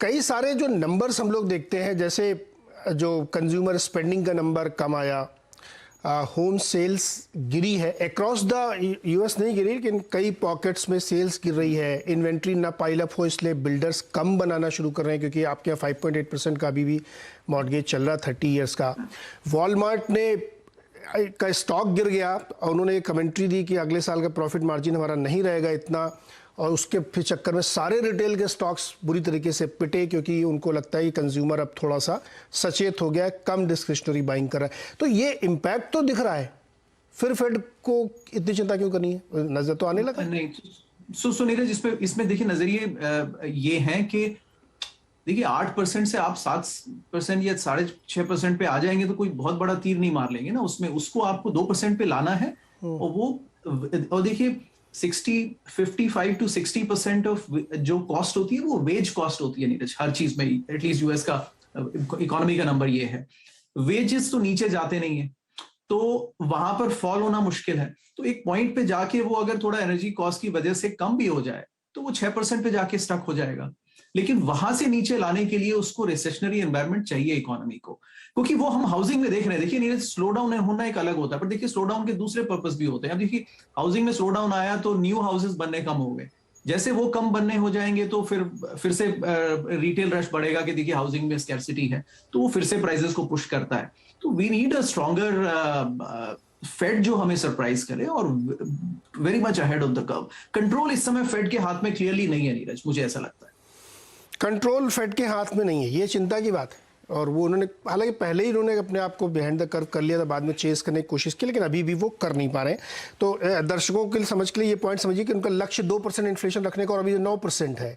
कई सारे जो नंबर्स हम लोग देखते हैं, जैसे जो कंज्यूमर स्पेंडिंग का नंबर कम आया, होम सेल्स गिरी है अक्रॉस द यूएस, नहीं गिरी लेकिन कई पॉकेट्स में सेल्स गिर रही है, इन्वेंट्री ना पाइल अप हो इसलिए बिल्डर्स कम बनाना शुरू कर रहे हैं क्योंकि आपके यहाँ 5.8% का अभी भी मॉर्गेज चल रहा 30 ईयर्स का। वॉलमार्ट ने का स्टॉक गिर गया और उन्होंने कमेंट्री दी कि अगले साल का प्रॉफिट मार्जिन हमारा नहीं रहेगा इतना, और उसके फिर चक्कर में सारे रिटेल के स्टॉक्स बुरी तरीके से पिटे क्योंकि उनको लगता है कि कंज्यूमर अब थोड़ा सा सचेत हो गया है, कम डिस्क्रिशनरी बाइंग कर रहा है। तो ये इम्पैक्ट तो दिख रहा है, फिर फेड को इतनी चिंता क्यों करनी है? नजर तो आने लगा। नहीं, सो नीरज, इसमें देखिए नजरिए ये है कि देखिए 8% से आप 7% या 6.5% पे आ जाएंगे तो कोई बहुत बड़ा तीर नहीं मार लेंगे ना उसमें, उसको आपको 2% पे लाना है। और देखिए 55 to 60% ऑफ जो कॉस्ट होती है वो वेज कॉस्ट होती है नीरज, हर चीज में, एटलीस्ट यूएस का इकोनॉमी का नंबर ये है। वेजेस तो नीचे जाते नहीं है तो वहां पर फॉल होना मुश्किल है। तो एक पॉइंट पे जाके वो अगर थोड़ा एनर्जी कॉस्ट की वजह से कम भी हो जाए तो वो 6% पे जाके स्टक हो जाएगा, लेकिन वहां से नीचे लाने के लिए उसको रिसेशनरी एनवायरनमेंट चाहिए इकोनॉमी को, क्योंकि वो हम हाउसिंग में देख रहे हैं। देखिए नीरज, स्लो डाउन होना एक अलग होता है, पर देखिए स्लो डाउन के दूसरे पर्पस भी होते हैं। अब देखिए हाउसिंग में स्लो डाउन आया तो न्यू हाउसेस बनने कम हो गए, जैसे वो कम बनने हो जाएंगे तो फिर से रिटेल रश बढ़ेगा कि देखिए हाउसिंग में स्कैर्सिटी है, तो वो फिर से प्राइसेस को पुश करता है। तो we need a stronger Fed जो हमें सरप्राइज करे और very much ahead of the curve. Control इस समय फेड के हाथ में क्लियरली नहीं है नीरज, मुझे ऐसा लगता है। कंट्रोल फेड के हाथ में नहीं है, ये चिंता की बात है। और वो उन्होंने हालांकि पहले ही उन्होंने अपने आप को बिहाइंड द कर्व कर लिया था, बाद में चेस करने की कोशिश की, लेकिन अभी भी वो कर नहीं पा रहे हैं। तो दर्शकों के लिए समझ के लिए ये पॉइंट समझिए कि उनका लक्ष्य 2% इन्फ्लेशन रखने का और अभी 9% है।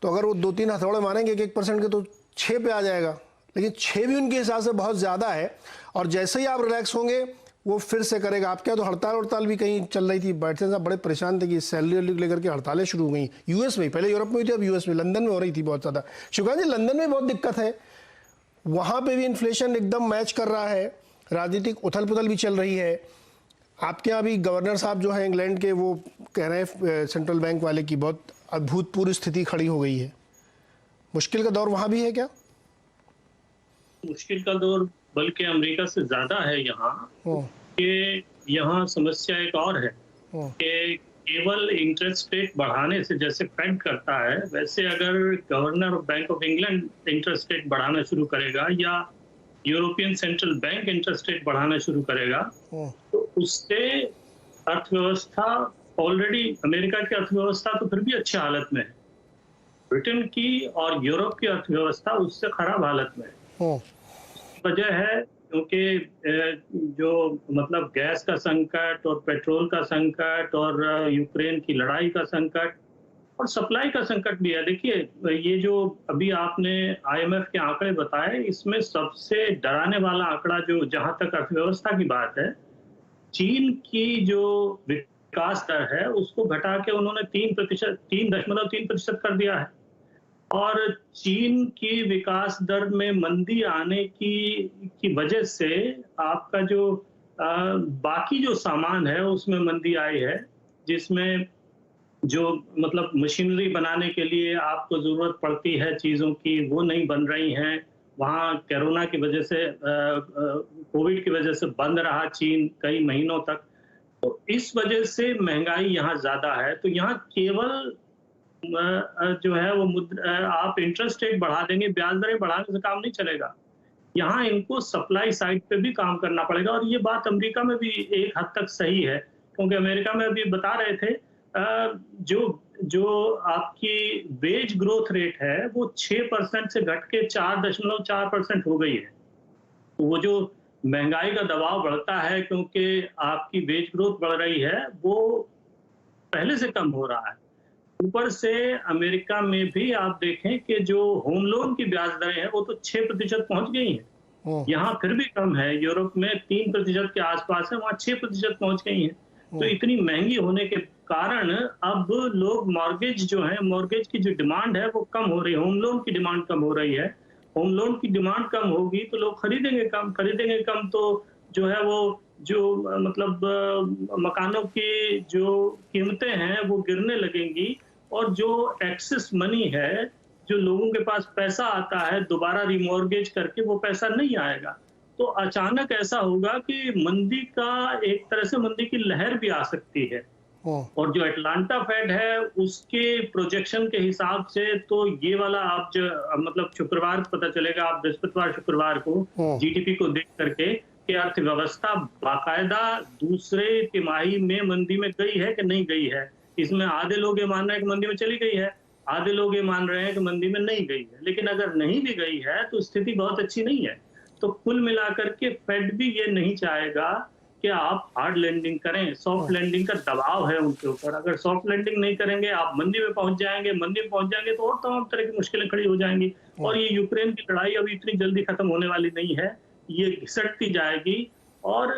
तो अगर वो 2-3 हथौड़े मारेंगे 1% के तो 6 पे आ जाएगा, लेकिन 6 भी उनके हिसाब से बहुत ज़्यादा है। और जैसे ही आप रिलैक्स होंगे वो फिर से करेगा। आपके यहाँ तो हड़ताल भी कहीं चल रही थी, बैठे साहब बड़े परेशान थे कि सैलरी लेकर के हड़तालें शुरू हो गई यूएस में, पहले यूरोप में हुई थी, अब यूएस में, लंदन में हो रही थी बहुत ज़्यादा। शिवकांत जी, लंदन में बहुत दिक्कत है, वहाँ पे भी इन्फ्लेशन एकदम मैच कर रहा है, राजनीतिक उथल पुथल भी चल रही है। आपके यहाँ भी गवर्नर साहब जो हैं इंग्लैंड के, वो कह रहे हैं सेंट्रल बैंक वाले की बहुत अभूतपूर्व स्थिति खड़ी हो गई है। मुश्किल का दौर वहाँ भी है क्या? मुश्किल का दौर बल्कि अमेरिका से ज्यादा है यहाँ, कि यहाँ समस्या एक और है कि केवल इंटरेस्ट रेट बढ़ाने से, जैसे फेड करता है वैसे अगर governor of bank of England interest rate बढ़ाना शुरू करेगा या European central bank interest rate बढ़ाना शुरू करेगा तो उससे अर्थव्यवस्था, ऑलरेडी अमेरिका की अर्थव्यवस्था तो फिर भी अच्छी हालत में है, ब्रिटेन की और यूरोप की अर्थव्यवस्था उससे खराब हालत में है। वजह है क्योंकि जो मतलब गैस का संकट और पेट्रोल का संकट और यूक्रेन की लड़ाई का संकट और सप्लाई का संकट भी है। देखिए ये जो अभी आपने आईएमएफ के आंकड़े बताए, इसमें सबसे डराने वाला आंकड़ा जो, जहां तक अर्थव्यवस्था की बात है, चीन की जो विकास दर है उसको घटा के उन्होंने 3.3% कर दिया है। और चीन की विकास दर में मंदी आने की वजह से आपका जो बाकी जो सामान है उसमें मंदी आई है, जिसमें जो मतलब मशीनरी बनाने के लिए आपको जरूरत पड़ती है चीजों की, वो नहीं बन रही हैं। वहाँ कोरोना की वजह से, कोविड की वजह से बंद रहा चीन कई महीनों तक, तो इस वजह से महंगाई यहाँ ज्यादा है। तो यहाँ केवल जो है वो आप इंटरेस्ट रेट बढ़ा देंगे, ब्याज दरें बढ़ाने से काम नहीं चलेगा। यहाँ इनको सप्लाई साइड पे भी काम करना पड़ेगा। और ये बात अमेरिका में भी एक हद तक सही है, क्योंकि अमेरिका में अभी बता रहे थे जो आपकी वेज ग्रोथ रेट है वो 6% से घट के 4.4% हो गई है। तो वो जो महंगाई का दबाव बढ़ता है क्योंकि आपकी वेज ग्रोथ बढ़ रही है, वो पहले से कम हो रहा है। ऊपर से अमेरिका में भी आप देखें कि जो होम लोन की ब्याज दरें हैं वो तो 6% पहुंच गई हैं। यहाँ फिर भी कम है, यूरोप में 3% के आसपास है, वहाँ 6% पहुंच गई हैं। तो इतनी महंगी होने के कारण अब लोग मॉर्गेज जो है, मॉर्गेज की जो डिमांड है वो कम हो रही है, होम लोन की डिमांड कम हो रही है। होम लोन की डिमांड कम होगी तो लोग खरीदेंगे कम, तो जो है वो जो मतलब मकानों की जो कीमतें हैं वो गिरने लगेंगी। और जो एक्सेस मनी है जो लोगों के पास पैसा आता है दोबारा रिमॉर्गेज करके वो पैसा नहीं आएगा। तो अचानक ऐसा होगा कि मंदी का एक तरह से मंदी की लहर भी आ सकती है। और जो अटलांटा फेड है उसके प्रोजेक्शन के हिसाब से तो ये वाला आप जो मतलब शुक्रवार को पता चलेगा, आप बृहस्पतिवार शुक्रवार को जीडीपी को देख करके कि अर्थव्यवस्था बाकायदा दूसरे तिमाही में मंदी में गई है कि नहीं गई है। इसमें आधे लोग ये मान रहे हैं कि मंदी में चली गई है, आधे लोग ये मान रहे हैं कि मंदी में नहीं गई है। लेकिन अगर नहीं भी गई है तो स्थिति बहुत अच्छी नहीं है। तो कुल मिलाकर के फेड भी ये नहीं चाहेगा कि आप हार्ड लैंडिंग करें, सॉफ्ट लैंडिंग का दबाव है उनके ऊपर। अगर सॉफ्ट लैंडिंग नहीं करेंगे आप मंदी में पहुंच जाएंगे, मंदी में पहुंच जाएंगे तो और तमाम तरह की मुश्किलें खड़ी हो जाएंगी। और ये यूक्रेन की लड़ाई अभी इतनी जल्दी खत्म होने वाली नहीं है, ये घिसटती जाएगी। और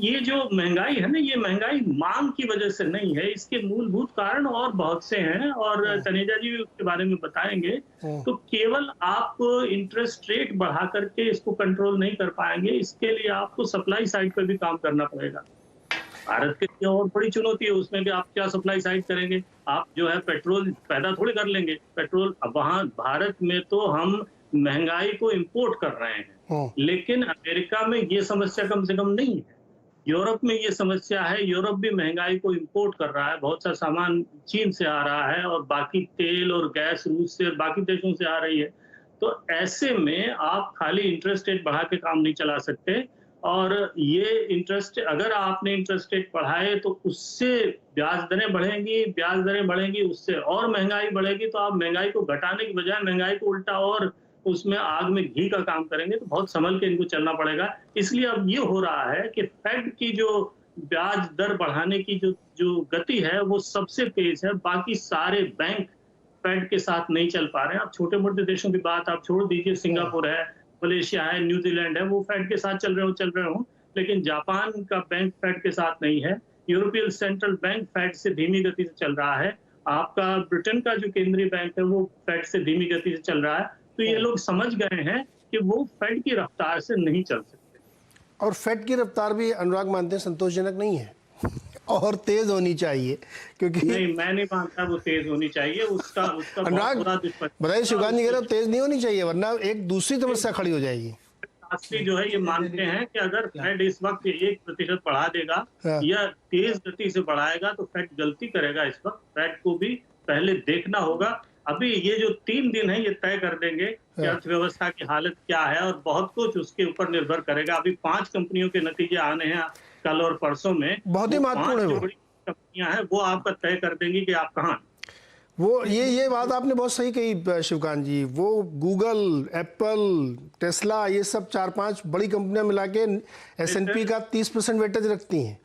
ये जो महंगाई है ना, ये महंगाई मांग की वजह से नहीं है, इसके मूलभूत कारण और बहुत से हैं और तनेजा जी भी उसके बारे में बताएंगे। तो केवल आप इंटरेस्ट रेट बढ़ा करके इसको कंट्रोल नहीं कर पाएंगे, इसके लिए आपको सप्लाई साइड पर भी काम करना पड़ेगा। भारत के लिए और बड़ी चुनौती है उसमें कि आप क्या सप्लाई साइड करेंगे। आप जो है पेट्रोल पैदा थोड़ी कर लेंगे, पेट्रोल वहां भारत में तो हम महंगाई को इंपोर्ट कर रहे हैं, लेकिन अमेरिका में ये समस्या कम से कम नहीं है। यूरोप में ये समस्या है, यूरोप भी महंगाई को इंपोर्ट कर रहा है, बहुत सा सामान चीन से आ रहा है और बाकी तेल और गैस रूस से और बाकी देशों से आ रही है। तो ऐसे में आप खाली इंटरेस्ट रेट बढ़ा के काम नहीं चला सकते। और ये इंटरेस्ट, अगर आपने इंटरेस्ट रेट बढ़ाए तो उससे ब्याज दरें बढ़ेंगी, ब्याज दरें बढ़ेंगी उससे और महंगाई बढ़ेगी। तो आप महंगाई को घटाने की बजाय महंगाई को उल्टा और उसमें आग में घी का काम करेंगे। तो बहुत संभल के इनको चलना पड़ेगा। इसलिए अब ये हो रहा है कि फेड की जो ब्याज दर बढ़ाने की जो गति है वो सबसे तेज है। बाकी सारे बैंक फेड के साथ नहीं चल पा रहे हैं। आप छोटे मोटे देशों की बात आप छोड़ दीजिए, सिंगापुर है, मलेशिया है, न्यूजीलैंड है, वो फेड के साथ चल रहे हो, लेकिन जापान का बैंक फेड के साथ नहीं है। यूरोपियन सेंट्रल बैंक फेड से धीमी गति से चल रहा है। आपका ब्रिटेन का जो केंद्रीय बैंक है वो फेड से धीमी गति से चल रहा है। तो ये लोग समझ गए हैं कि वो फेड की रफ्तार से नहीं चल सकते। और फेड की रफ्तार भी अनुराग मानते हैं संतोषजनक नहीं है और तेज होनी चाहिए, क्योंकि नहीं, मैं नहीं मानता वो तेज होनी चाहिए। उसका अनुराग बताइए, शिवकांत जी कह रहे हो तेज नहीं होनी चाहिए वरना एक दूसरी समस्या खड़ी हो जाएगी। शास्त्री जो है ये मानते हैं कि अगर फेड इस वक्त 1% बढ़ा देगा या तेज गति से बढ़ाएगा तो फेड गलती करेगा। इस वक्त फेड को भी पहले देखना होगा। अभी ये जो 3 दिन है ये तय कर देंगे कि अर्थव्यवस्था की हालत क्या है और बहुत कुछ उसके ऊपर निर्भर करेगा। अभी 5 कंपनियों के नतीजे आने हैं कल और परसों में, बहुत ही महत्वपूर्ण है। जो बड़ी कंपनियां हैं वो आपका तय कर देंगी कि आप कहाँ। वो ये बात आपने बहुत सही कही शिवकांत जी। वो गूगल, एप्पल, टेस्ला, ये सब 4-5 बड़ी कंपनियां मिला के S&P का 30% वेटेज रखती हैं।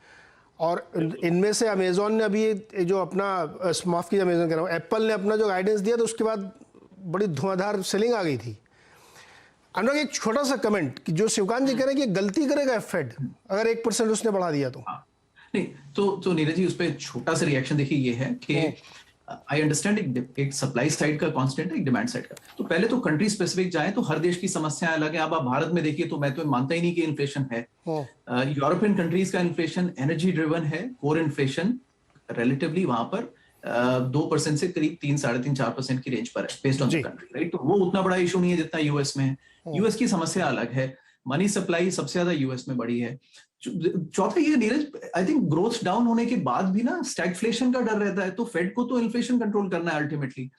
और इनमें से अमेजोन ने अभी जो अपना माफ कीजिए, अमेजोन कह रहा हूँ, एप्पल ने अपना जो गाइडेंस दिया तो उसके बाद बड़ी धुआंधार सेलिंग आ गई थी। अनुराग एक छोटा सा कमेंट कि जो शिवकांत जी कह रहे हैं कि गलती करेगा फेड अगर 1% उसने बढ़ा दिया तो। नहीं तो नीरज जी उस पर छोटा सा रिएक्शन देखिए ये है कि आई अंडरस्टैंड एक सप्लाई साइड का कांस्टेंट है, एक डिमांड साइड का। तो पहले तो कंट्री स्पेसिफिक जाए तो हर देश की समस्याएं अलग है। अब आप भारत में देखिए तो मैं तो मानता ही नहीं कि इन्फ्लेशन है। यूरोपियन कंट्रीज का इन्फ्लेशन एनर्जी ड्रिवन है, कोर इन्फ्लेशन रिलेटिवली वहां पर 2% से करीब 3-3.5-4% की रेंज पर है based on the country, right. तो वो उतना बड़ा इशू नहीं है जितना यूएस में है। यूएस की समस्या अलग है, मनी सप्लाई सबसे ज्यादा यूएस में बड़ी है। चौथा ये Neeraj, I think growth down होने के बाद भी ना स्टैगफ्लेशन का डर रहता है। तो फेड को तो इन्फ्लेशन कंट्रोल करना है अल्टीमेटली।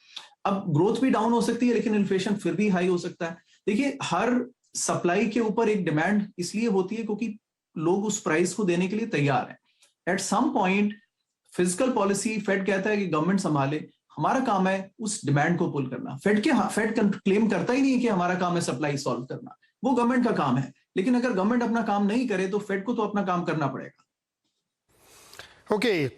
अब ग्रोथ भी डाउन हो सकती है लेकिन इन्फ्लेशन फिर भी हाई हो सकता है। देखिए हर सप्लाई के ऊपर एक डिमांड इसलिए होती है क्योंकि लोग उस प्राइस को देने के लिए तैयार हैं। At some point physical policy Fed कहता है कि गवर्नमेंट संभाले, हमारा काम है उस डिमांड को पुल करना। फेड क्लेम करता ही नहीं है कि हमारा काम है सप्लाई सॉल्व करना, वो गवर्नमेंट का काम है। लेकिन अगर गवर्नमेंट अपना काम नहीं करे तो फेड को तो अपना काम करना पड़ेगा। ओके